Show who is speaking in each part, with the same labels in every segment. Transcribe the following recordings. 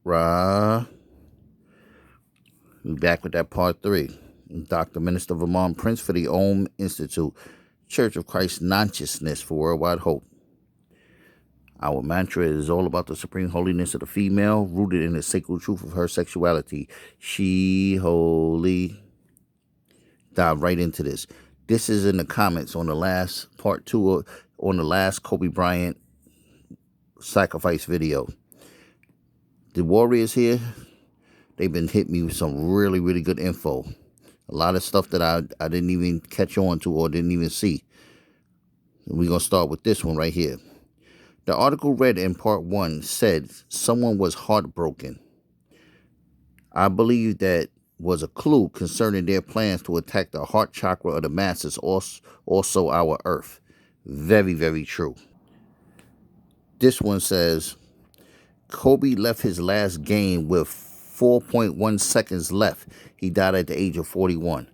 Speaker 1: Ra. We back with that part 3. Dr. Minister Vermont Prince for the Institut, Church of Christ Consciousness for Worldwide Hope. Our mantra is all about the supreme holiness of the female, rooted in the sacred truth of her sexuality. She holy. Dive right into this. This is in the comments on the last part 2, on the last Kobe Bryant sacrifice video. The warriors here, they've been hitting me with some really, really good info. A lot of stuff that I didn't even catch on to or didn't even see. And we're going to start with this one right here. The article read in part 1 said someone was heartbroken. I believe that was a clue concerning their plans to attack the heart chakra of the masses, also our earth. Very, very true. This one says, Kobe left his last game with 4.1 seconds left. He died at the age of 41.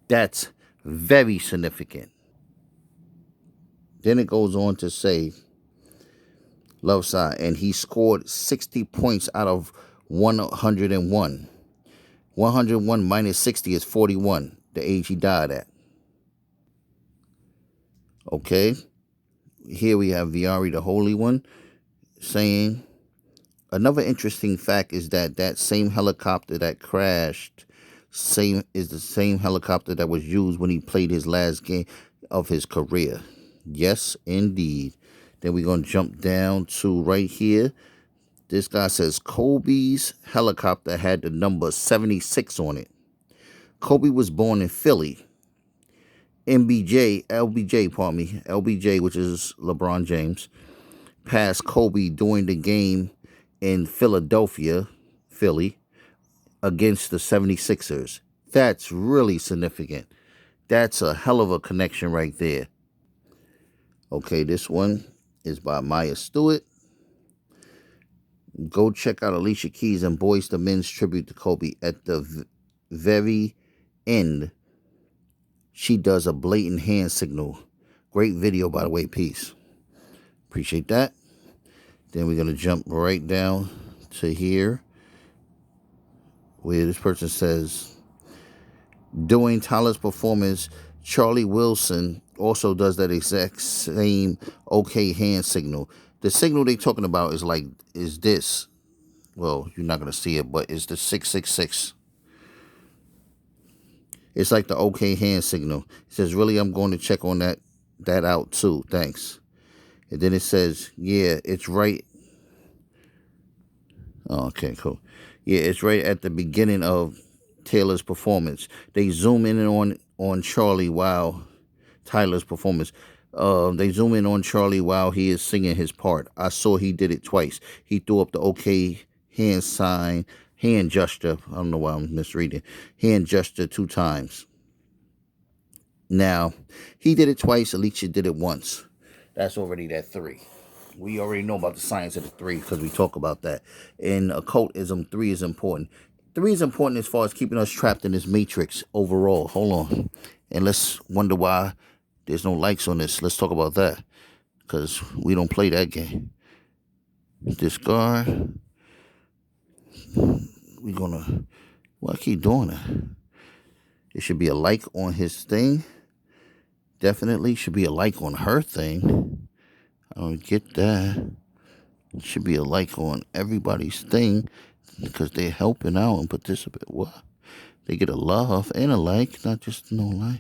Speaker 1: That's very significant. Then it goes on to say, love side, and he scored 60 points out of 101. 101 minus 60 is 41, the age he died at. Okay. Here we have Viari, the Holy One, saying, another interesting fact is that same helicopter that crashed is the same helicopter that was used when he played his last game of his career. Yes, indeed. Then we're going to jump down to right here. This guy says Kobe's helicopter had the number 76 on it. Kobe was born in Philly. LBJ, which is LeBron James, passed Kobe during the game in Philadelphia, Philly, against the 76ers. That's really significant. That's a hell of a connection right there. Okay, this one is by Maya Stewart. Go check out Alicia Keys and Boyz II Men's tribute to Kobe. At the very end, she does a blatant hand signal. Great video, by the way. Peace. Appreciate that. Then we're going to jump right down to here, where this person says, during Tyler's performance, Charlie Wilson also does that exact same okay hand signal. The signal they're talking about is this. Well, you're not going to see it, but it's the 666. It's like the okay hand signal. It says, really, I'm going to check on that out too. Thanks. And then it says, yeah, it's right. Oh, okay, cool. Yeah, it's right at the beginning of Taylor's performance. They zoom in on Charlie while Tyler's performance. They zoom in on Charlie while he is singing his part. I saw he did it twice. He threw up the okay hand sign, hand gesture. I don't know why I'm misreading. Hand gesture 2 times. Now, he did it twice. Alicia did it once. That's already that 3. We already know about the science of the 3 because we talk about that. In occultism, 3 is important. 3 is important as far as keeping us trapped in this matrix overall. Hold on. And let's wonder why there's no likes on this. Let's talk about that because we don't play that game. Discard. We're going to... Well, I keep doing that. It should be a like on his thing. Definitely should be a like on her thing. I don't get that. It should be a like on everybody's thing because they're helping out and participate. What? They get a love and a like, not just no like.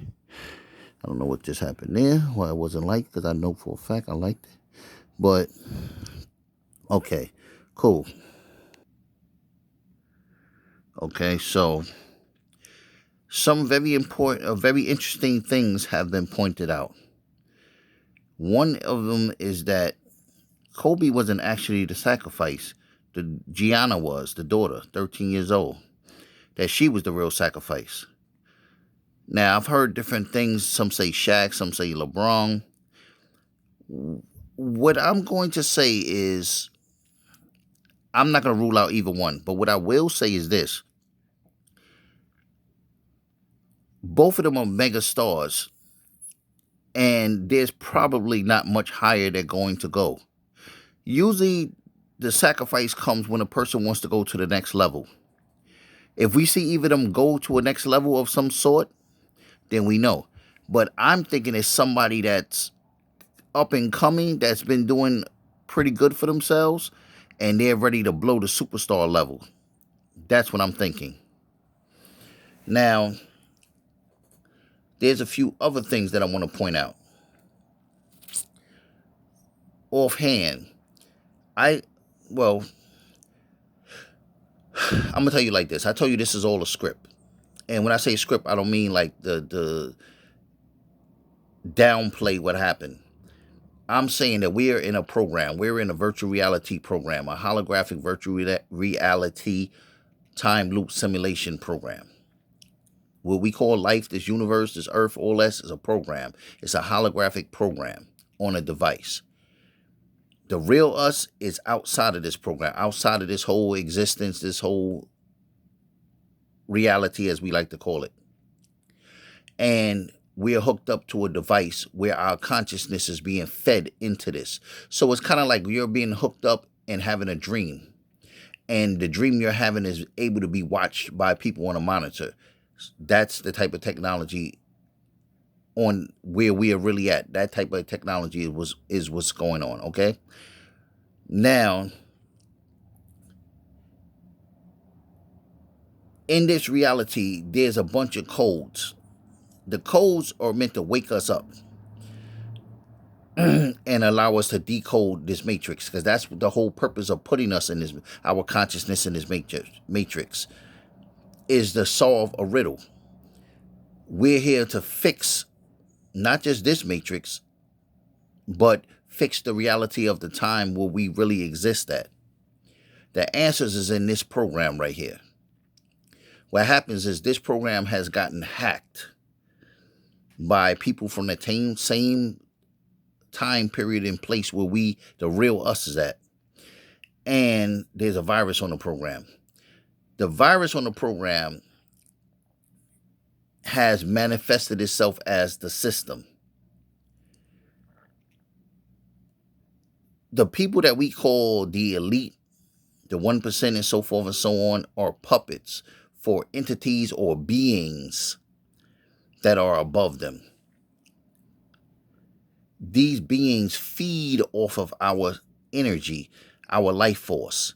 Speaker 1: I don't know what just happened there. Why it wasn't like, because I know for a fact I liked it. But, okay, cool. Okay, so some very important, very interesting things have been pointed out. One of them is that Kobe wasn't actually the sacrifice. Gianna was, the daughter, 13 years old. That she was the real sacrifice. Now, I've heard different things. Some say Shaq, some say LeBron. What I'm going to say is, I'm not going to rule out either one. But what I will say is this. Both of them are mega stars. And there's probably not much higher they're going to go. Usually, the sacrifice comes when a person wants to go to the next level. If we see either of them go to a next level of some sort, then we know. But I'm thinking it's somebody that's up and coming, that's been doing pretty good for themselves, and they're ready to blow the superstar level. That's what I'm thinking. Now, there's a few other things that I want to point out. Offhand, I'm gonna tell you like this. I told you this is all a script. And when I say script, I don't mean like the downplay what happened. I'm saying that we're in a program. We're in a virtual reality program, a holographic virtual reality time loop simulation program. What we call life, this universe, this earth, all that is a program. It's a holographic program on a device. The real us is outside of this program, outside of this whole existence, this whole reality, as we like to call it. And we're hooked up to a device where our consciousness is being fed into this. So it's kind of like you're being hooked up and having a dream. And the dream you're having is able to be watched by people on a monitor. That's the type of technology on where we are really at. That type of technology is what's going on, okay? Now, in this reality, there's a bunch of codes. The codes are meant to wake us up and allow us to decode this matrix, because that's the whole purpose of putting us in this, our consciousness in this matrix, is to solve a riddle. We're here to fix not just this matrix, but fix the reality of the time where we really exist at. The answers is in this program right here. What happens is this program has gotten hacked by people from the same time period and place where the real us is at. And there's a virus on the program. The virus on the program has manifested itself as the system. The people that we call the elite, the 1% and so forth and so on, are puppets for entities or beings that are above them. These beings feed off of our energy, our life force.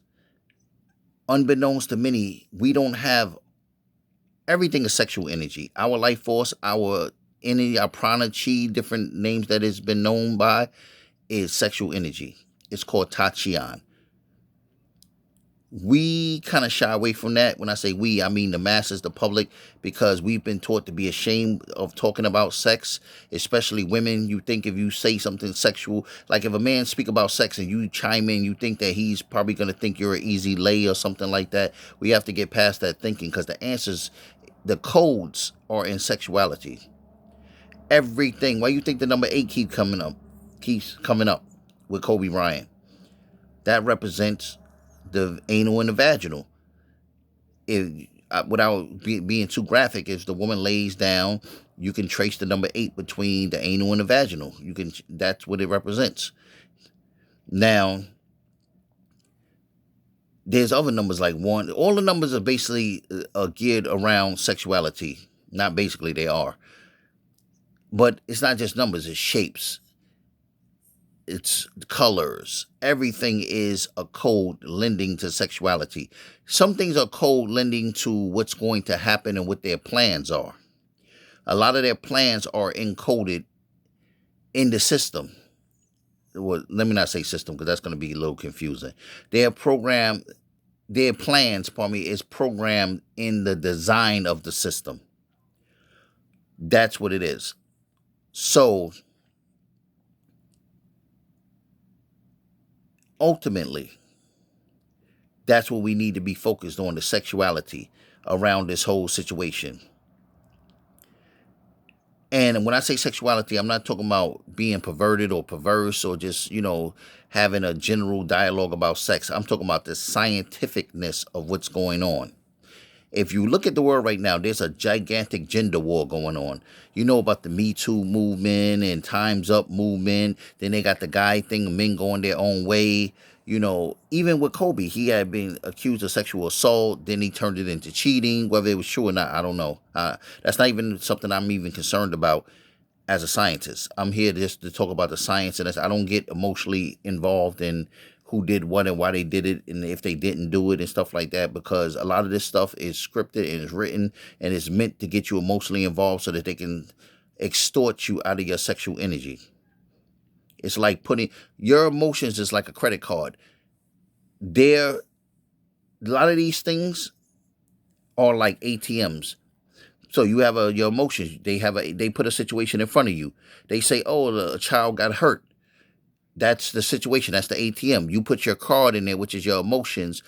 Speaker 1: Unbeknownst to many, we don't have everything is sexual energy. Our life force, our energy, our prana chi, different names that it's been known by, is sexual energy. It's called Tachian. We kind of shy away from that. When I say we, I mean the masses, the public, because we've been taught to be ashamed of talking about sex, especially women. You think if you say something sexual, like if a man speak about sex and you chime in, you think that he's probably going to think you're an easy lay or something like that. We have to get past that thinking, because the answers, the codes are in sexuality. Everything. Why you think the number 8 keeps coming up with Kobe Bryant? That represents the anal and the vaginal. Without being too graphic, if the woman lays down, you can trace the number 8 between the anal and the vaginal. That's what it represents. Now, there's other numbers like 1. All the numbers are basically geared around sexuality. Not basically, they are. But it's not just numbers, it's shapes. It's colors. Everything is a code lending to sexuality. Some things are code lending to what's going to happen and what their plans are. A lot of their plans are encoded in the system. Well, let me not say system, because that's going to be a little confusing. Their plans, is programmed in the design of the system. That's what it is. So, ultimately, that's what we need to be focused on, the sexuality around this whole situation. And when I say sexuality, I'm not talking about being perverted or perverse or just, having a general dialogue about sex. I'm talking about the scientificness of what's going on. If you look at the world right now, there's a gigantic gender war going on. You know about the Me Too movement and Time's Up movement. Then they got the guy thing, men going their own way. Even with Kobe, he had been accused of sexual assault. Then he turned it into cheating. Whether it was true or not, I don't know. That's not even something I'm even concerned about as a scientist. I'm here just to talk about the science, and I don't get emotionally involved in who did what and why they did it, and if they didn't do it and stuff like that, because a lot of this stuff is scripted and is written and is meant to get you emotionally involved so that they can extort you out of your sexual energy. It's like putting your emotions is like a credit card. A lot of these things are like ATMs. So you have your emotions. They put a situation in front of you. They say, "Oh, a child got hurt." That's the situation. That's the ATM. You put your card in there, which is your emotions,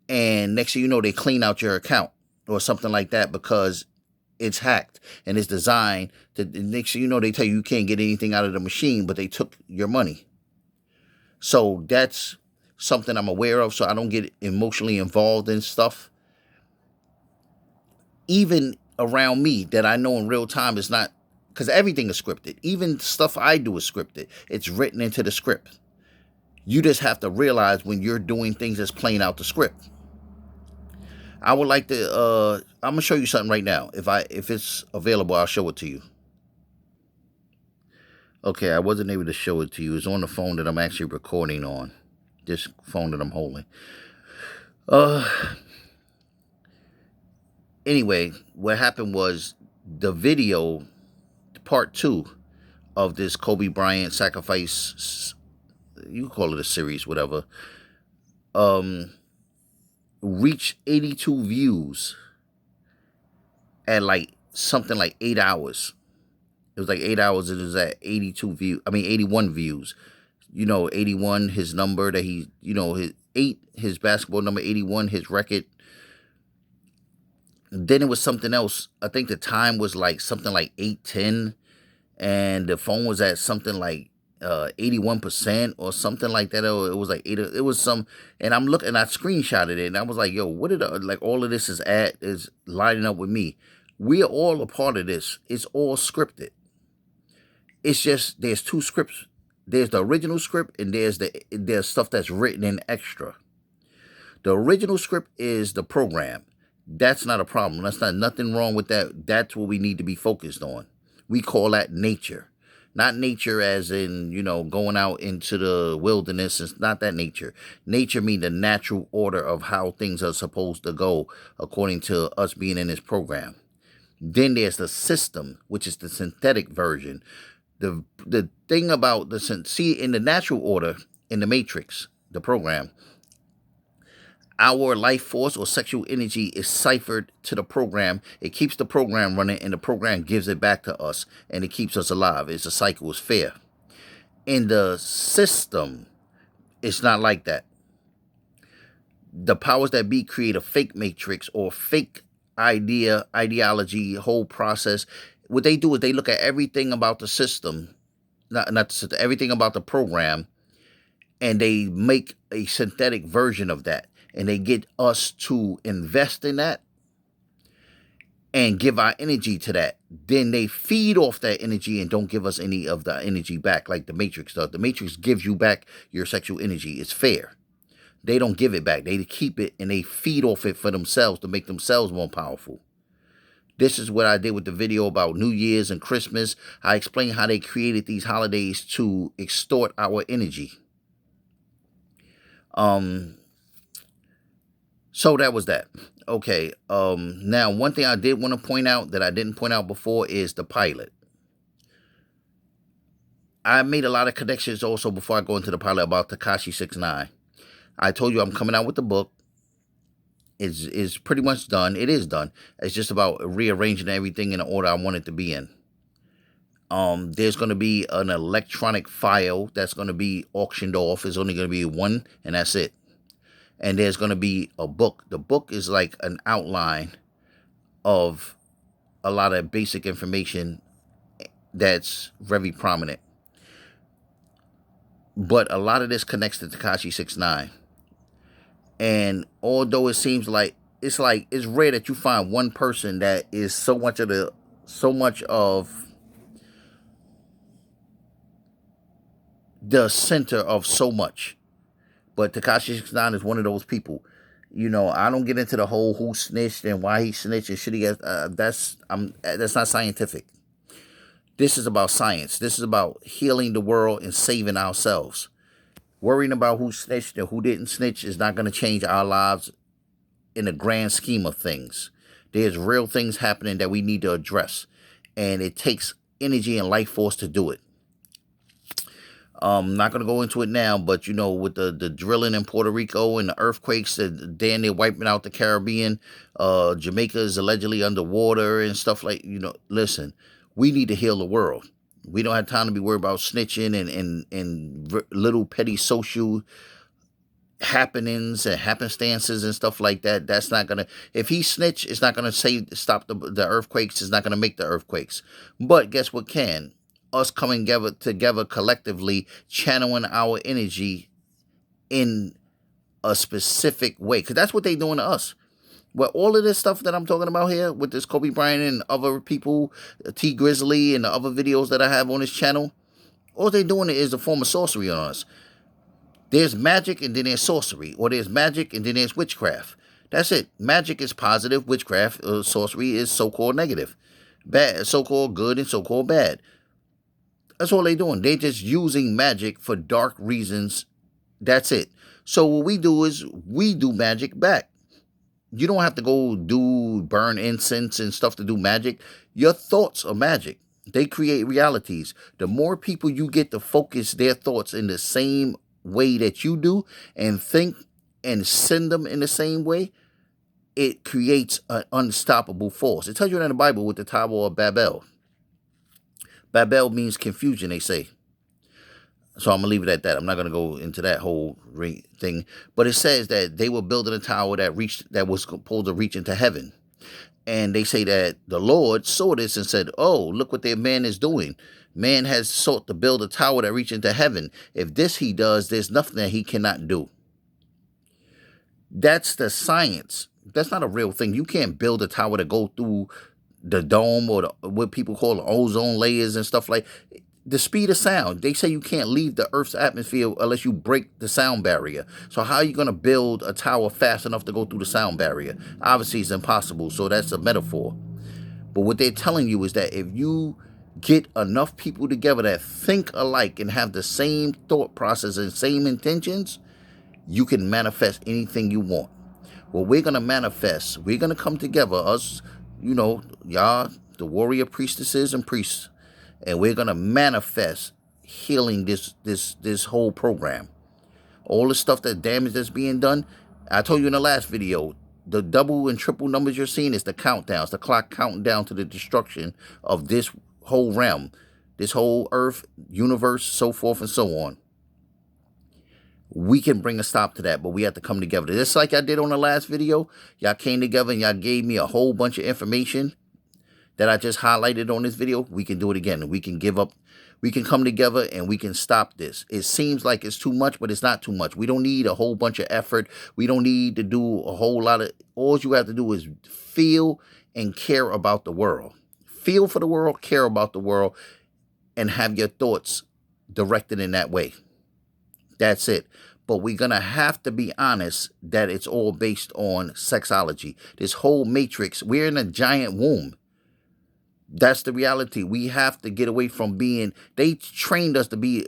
Speaker 1: and next thing you know, they clean out your account or something like that because it's hacked and it's designed to. Next thing you know, they tell you can't get anything out of the machine, but they took your money. So that's something I'm aware of, so I don't get emotionally involved in stuff. Even around me that I know in real time is not, because everything is scripted. Even stuff I do is scripted. It's written into the script. You just have to realize when you're doing things that's playing out the script. I would like to I'm gonna show you something right now. If it's available, I'll show it to you. Okay, I wasn't able to show it to you. It's on the phone that I'm actually recording on. This phone that I'm holding. Anyway, what happened was the video, part 2 of this Kobe Bryant sacrifice, you call it a series, whatever, reached 82 views at like something like 8 hours. It was like 8 hours. It was at 81 views. 81, his number that his basketball number, 81, his record. Then it was something else. I think the time was like something like 8:10, and the phone was at something like 81% or something like that. It was like 8. It was some, and I'm looking. I screenshotted it, and I was like, "Yo, what did like all of this is lining up with me?" We are all a part of this. It's all scripted. It's just there's two scripts. There's the original script, and there's stuff that's written in extra. The original script is the program. That's not a problem. That's not nothing wrong with that. That's what we need to be focused on. We call that nature. Not nature as in, going out into the wilderness. It's not that nature. Nature means the natural order of how things are supposed to go according to us being in this program. Then there's the system, which is the synthetic version. The thing about in the natural order, in the matrix, the program, our life force or sexual energy is ciphered to the program. It keeps the program running, and the program gives it back to us, and it keeps us alive. It's a cycle. It's fair. In the system, it's not like that. The powers that be create a fake matrix or fake ideology, whole process. What they do is they look at everything about the system, not the system, everything about the program, and they make a synthetic version of that. And they get us to invest in that and give our energy to that. Then they feed off that energy and don't give us any of the energy back like the Matrix does. The Matrix gives you back your sexual energy. It's fair. They don't give it back. They keep it and they feed off it for themselves to make themselves more powerful. This is what I did with the video about New Year's and Christmas. I explained how they created these holidays to extort our energy. So that was that. Okay. Now, one thing I did want to point out that I didn't point out before is the pilot. I made a lot of connections also before I go into the pilot about Tekashi 6ix9ine. I told you I'm coming out with the book. It's pretty much done. It is done. It's just about rearranging everything in the order I want it to be in. There's going to be an electronic file that's going to be auctioned off. It's only going to be one, and that's it. And there's going to be a book. The book is like an outline of a lot of basic information that's very prominent. But a lot of this connects to Tekashi 6ix9ine. And although it seems like it's rare that you find one person that is so much of the center of so much. But Tekashi 69 is one of those people. You know, I don't get into the whole who snitched and why he snitched and should he get. That's not scientific. This is about science. This is about healing the world and saving ourselves. Worrying about who snitched and who didn't snitch is not going to change our lives in the grand scheme of things. There's real things happening that we need to address, and it takes energy and life force to do it. Not going to go into it now, but you know, with the drilling in Puerto Rico and the earthquakes, damn near wiping out the Caribbean, Jamaica is allegedly underwater and stuff like, you know, listen, we need to heal the world. We don't have time to be worried about snitching and little petty social happenings and happenstances and stuff like that. That's not gonna, if he snitch, it's not gonna stop the earthquakes. It's not gonna make the earthquakes. But guess what can? Us coming together collectively, channeling our energy in a specific way, because that's what they doing to us. Well, all of this stuff that I'm talking about here with this Kobe Bryant and other people, T Grizzly and the other videos that I have on this channel, all they doing is a form of sorcery on us. There's magic and then there's sorcery, or there's magic and then there's witchcraft. That's it. Magic is positive, witchcraft, sorcery is so-called negative. Bad, so-called good and so-called bad. That's all they doing. They just using magic for dark reasons. That's it. So what we do is we do magic back. You don't have to go burn incense and stuff to do magic. Your thoughts are magic. They create realities. The more people you get to focus their thoughts in the same way that you do and think and send them in the same way, it creates an unstoppable force. It tells you in the Bible with the Tower of Babel. Babel means confusion, they say. So I'm going to leave it at that. I'm not going to go into that whole thing. But it says that they were building a tower that was supposed to reach into heaven. And they say that the Lord saw this and said, oh, look what their man is doing. Man has sought to build a tower that reaches into heaven. If this he does, there's nothing that he cannot do. That's the science. That's not a real thing. You can't build a tower to go through the dome or what people call the ozone layers and stuff like the speed of sound. They say you can't leave the Earth's atmosphere unless you break the sound barrier. So how are you going to build a tower fast enough to go through the sound barrier? Obviously, it's impossible. So that's a metaphor. But what they're telling you is that if you get enough people together that think alike and have the same thought process and same intentions, you can manifest anything you want. Well, we're going to manifest. We're going to come together, us, you know, y'all, the warrior priestesses and priests, and we're going to manifest healing this whole program. All the stuff, that damage that's being done, I told you in the last video, the double and triple numbers you're seeing is the countdowns, the clock counting down to the destruction of this whole realm, this whole earth, universe, so forth and so on. We can bring a stop to that, but we have to come together. Just like I did on the last video, y'all came together and y'all gave me a whole bunch of information that I just highlighted on this video. We can do it again. We can give up. We can come together and we can stop this. It seems like it's too much, but it's not too much. We don't need a whole bunch of effort. We don't need to do a whole lot of, all you have to do is feel and care about the world. Feel for the world, care about the world, and have your thoughts directed in that way. That's it. But we're going to have to be honest that it's all based on sexology. This whole matrix, we're in a giant womb. That's the reality. We have to get away from being, they trained us to be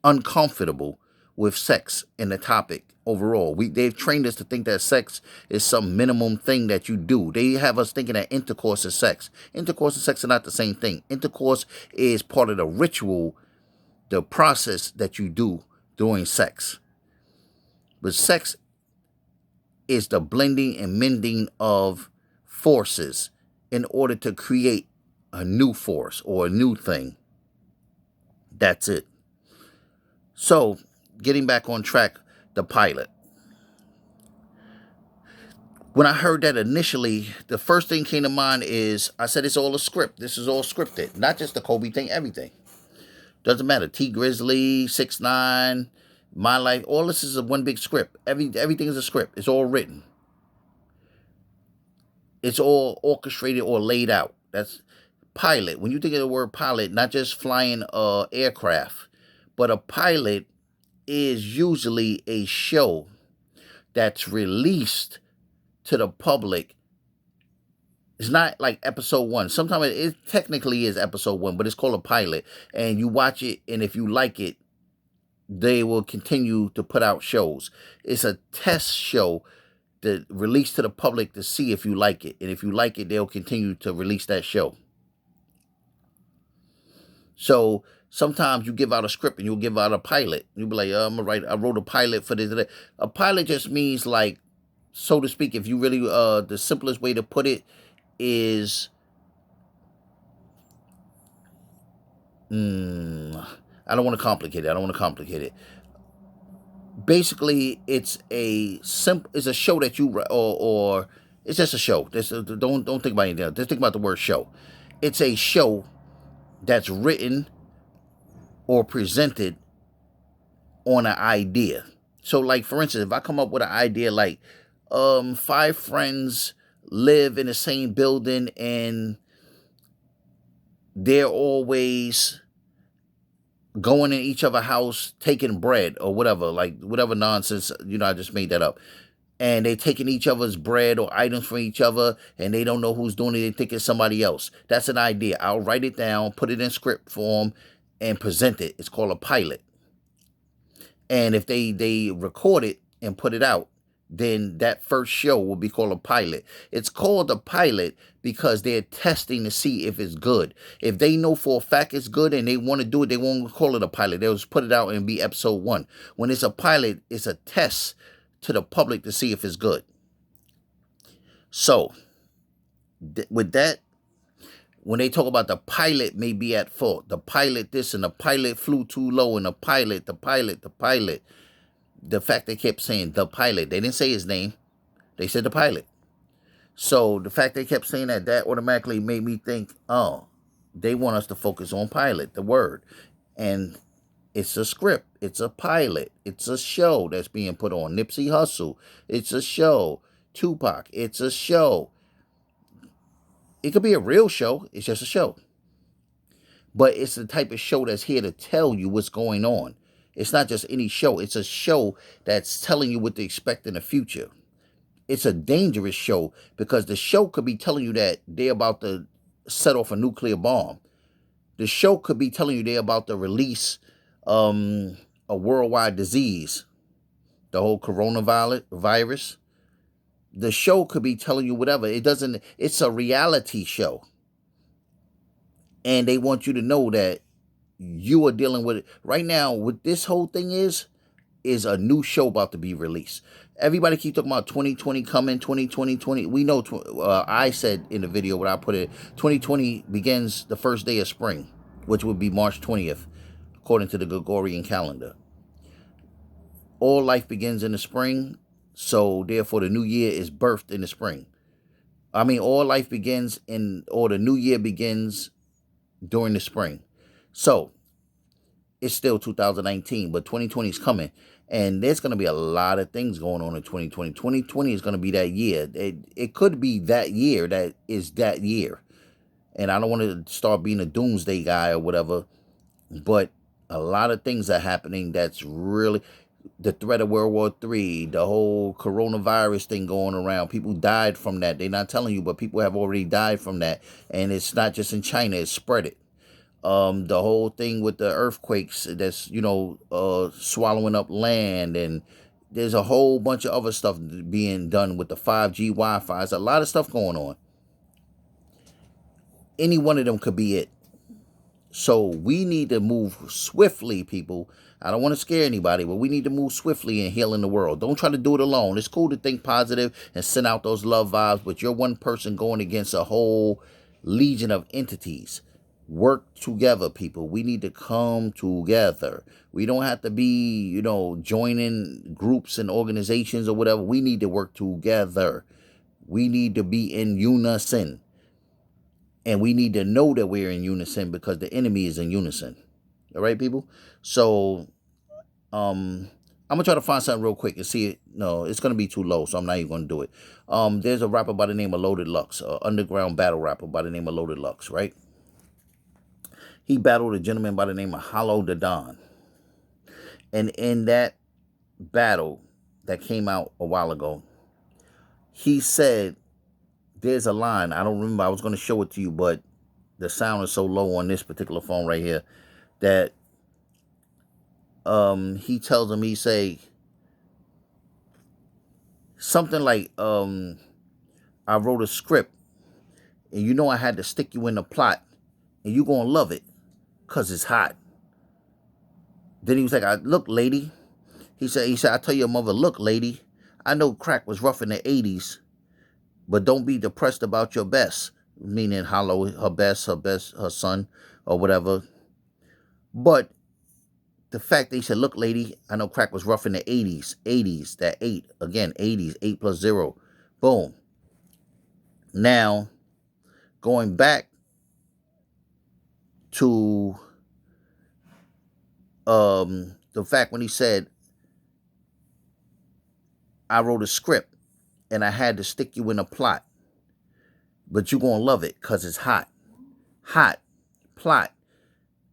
Speaker 1: uncomfortable with sex in the topic overall. They've trained us to think that sex is some minimum thing that you do. They have us thinking that intercourse is sex. Intercourse and sex are not the same thing. Intercourse is part of the ritual, the process that you do during sex. But sex is the blending and mending of forces in order to create a new force or a new thing. That's it. So, getting back on track, the pilot. When I heard that initially, the first thing came to mind is, I said it's all a script. This is all scripted. Not just the Kobe thing, everything. Doesn't matter. T Grizzly, 6ix9ine, my life. All this is one big script. Everything is a script. It's all written. It's all orchestrated or laid out. That's pilot. When you think of the word pilot, not just flying aircraft, but a pilot is usually a show that's released to the public. It's not like episode 1. Sometimes it technically is episode 1, but it's called a pilot. And you watch it, and if you like it, they will continue to put out shows. It's a test show that released to the public to see if you like it. And if you like it, they'll continue to release that show. So sometimes you give out a script and you'll give out a pilot. You'll be like, I wrote a pilot for this. A pilot just means, like, so to speak, if you really, the simplest way to put it is, I don't want to complicate it. Basically, it's a show that you, or it's just a show. Don't think about anything else. Just think about the word show. It's a show that's written or presented on an idea. So, like, for instance, if I come up with an idea like, 5 friends live in the same building and they're always going in each other's house taking bread or whatever, like whatever nonsense, I just made that up. And they taking each other's bread or items from each other, and they don't know who's doing it. They think it's somebody else. That's an idea. I'll write it down, put it in script form, and present it. It's called a pilot. And if they record it and put it out, then that first show will be called a pilot. It's called a pilot because they're testing to see if it's good. If they know for a fact it's good and they want to do it, they won't call it a pilot. They'll just put it out and be episode 1. When it's a pilot, it's a test to the public to see if it's good. So, with that, when they talk about the pilot may be at fault, the pilot this and the pilot flew too low and the pilot, the fact they kept saying the pilot, they didn't say his name, they said the pilot. So the fact they kept saying that automatically made me think, oh, they want us to focus on pilot, the word. And it's a script, it's a pilot, it's a show that's being put on. Nipsey Hussle, it's a show. Tupac, it's a show. It could be a real show, it's just a show. But it's the type of show that's here to tell you what's going on. It's not just any show. It's a show that's telling you what to expect in the future. It's a dangerous show because the show could be telling you that they're about to set off a nuclear bomb. The show could be telling you they're about to release a worldwide disease, the whole coronavirus. The show could be telling you whatever. It's a reality show. And they want you to know that you are dealing with it. Right now, what this whole thing is a new show about to be released. Everybody keep talking about 2020 coming, 2020. We know, I said in the video what I put it, 2020 begins the first day of spring, which would be March 20th, according to the Gregorian calendar. All life begins in the spring, so therefore the new year is birthed in the spring. All life begins or the new year begins during the spring. So, it's still 2019, but 2020 is coming. And there's going to be a lot of things going on in 2020. 2020 is going to be that year. It could be that year that is that year. And I don't want to start being a doomsday guy or whatever, but a lot of things are happening that's really... The threat of World War III, the whole coronavirus thing going around. People died from that. They're not telling you, but people have already died from that. And it's not just in China, it's spread it. The whole thing with the earthquakes that's, swallowing up land, and there's a whole bunch of other stuff being done with the 5G Wi-Fi. There's a lot of stuff going on. Any one of them could be it. So we need to move swiftly, people. I don't want to scare anybody, but we need to move swiftly in healing the world. Don't try to do it alone. It's cool to think positive and send out those love vibes, but you're one person going against a whole legion of entities. Work together, people. We need to come together. We don't have to be, joining groups and organizations or whatever. We need to work together. We need to be in unison. And we need to know that we're in unison because the enemy is in unison. All right, people? So, I'm going to try to find something real quick and see it. No, it's going to be too low, so I'm not even going to do it. There's a rapper by the name of Loaded Lux, an underground battle rapper by the name of Loaded Lux, right? He battled a gentleman by the name of Hollow the Don. And in that battle that came out a while ago, he said, there's a line, I don't remember, I was going to show it to you, but the sound is so low on this particular phone right here, that he tells him, he say something like, I wrote a script, and you know I had to stick you in the plot, and you gonna love it, cause it's hot. Then he was like, look, lady. He said, I tell your mother, look, lady, I know crack was rough in the 80s, but don't be depressed about your best. Meaning Hollow, her best, her son, or whatever. But the fact that he said, look, lady, I know crack was rough in the 80s, that 8, again, 80s, 8 plus 0. Boom. Now, going back to the fact when he said, I wrote a script and I had to stick you in a plot, but you're going to love it because it's hot. Hot. Plot.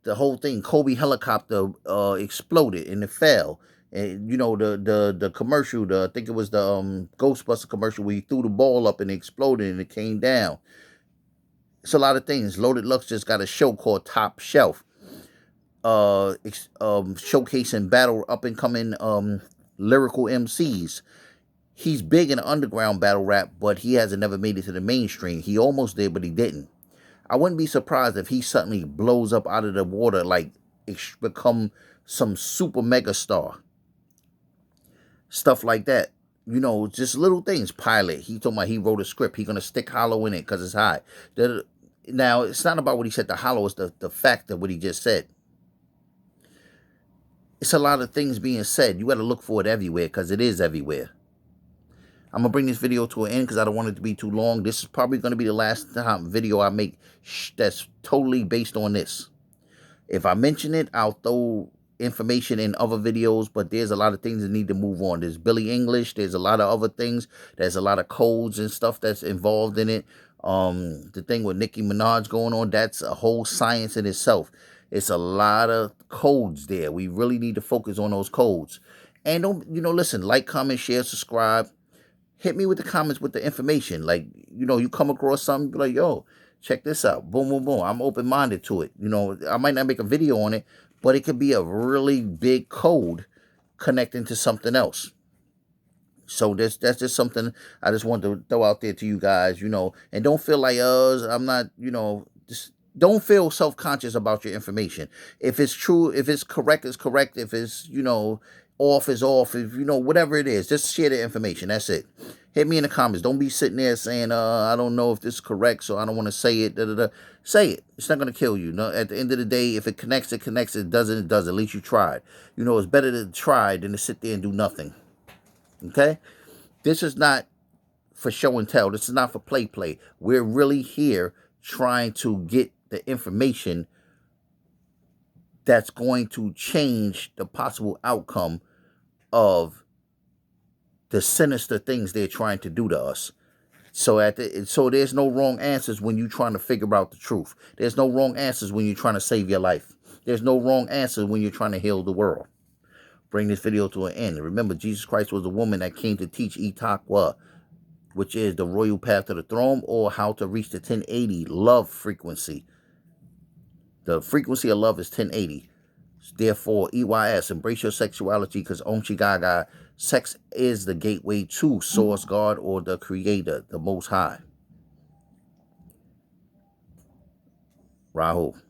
Speaker 1: The whole thing, Kobe helicopter exploded and it fell. And you know, the commercial, I think it was the Ghostbuster commercial where he threw the ball up and it exploded and it came down. It's a lot of things. Loaded Lux just got a show called Top Shelf, showcasing battle up and coming lyrical MCs. He's big in underground battle rap, but he hasn't never made it to the mainstream. He almost did, but he didn't. I wouldn't be surprised if he suddenly blows up out of the water, like become some super mega star. Stuff like that. You know, just little things. Pilot. He told me he wrote a script. He's going to stick Hollow in it because it's hot. Now, it's not about what he said to Hollow. It's the fact of what he just said. It's a lot of things being said. You got to look for it everywhere because it is everywhere. I'm going to bring this video to an end because I don't want it to be too long. This is probably going to be the last time video I make that's totally based on this. If I mention it, I'll throw information in other videos, but there's a lot of things that need to move on. There's Billy English. There's a lot of other things. There's a lot of codes and stuff that's involved in it. The thing with Nicki Minaj going on, that's a whole science in itself. It's a lot of codes there. We really need to focus on those codes. And don't, listen, like, comment, share, subscribe. Hit me with the comments with the information. Like, you come across something, be like, yo, check this out. Boom, boom, boom. I'm open-minded to it. I might not make a video on it, but it could be a really big code connecting to something else. So that's just something I just want to throw out there to you guys, and don't feel like, I'm not, just don't feel self-conscious about your information. If it's true, if it's correct, it's correct. If it's, off is off. If, whatever it is, just share the information. That's it. Hit me in the comments. Don't be sitting there saying, I don't know if this is correct, so I don't want to say it. Da, da, da. Say it. It's not going to kill you. No, at the end of the day, if it connects, it connects. It doesn't, it does. At least you tried. It's better to try than to sit there and do nothing. Okay? This is not for show and tell. This is not for play. We're really here trying to get the information that's going to change the possible outcome of the sinister things they're trying to do to us. So there's no wrong answers when you're trying to figure out the truth. There's no wrong answers when you're trying to save your life. There's no wrong answers when you're trying to heal the world. Bring this video to an end. Remember, Jesus Christ was a woman that came to teach Itaqwa, which is the royal path to the throne, or how to reach the 1080 love frequency. The frequency of love is 1080. Therefore, EYS, embrace your sexuality, because Om Gaga, sex is the gateway to Source, God, or the Creator, the Most High. Rahul.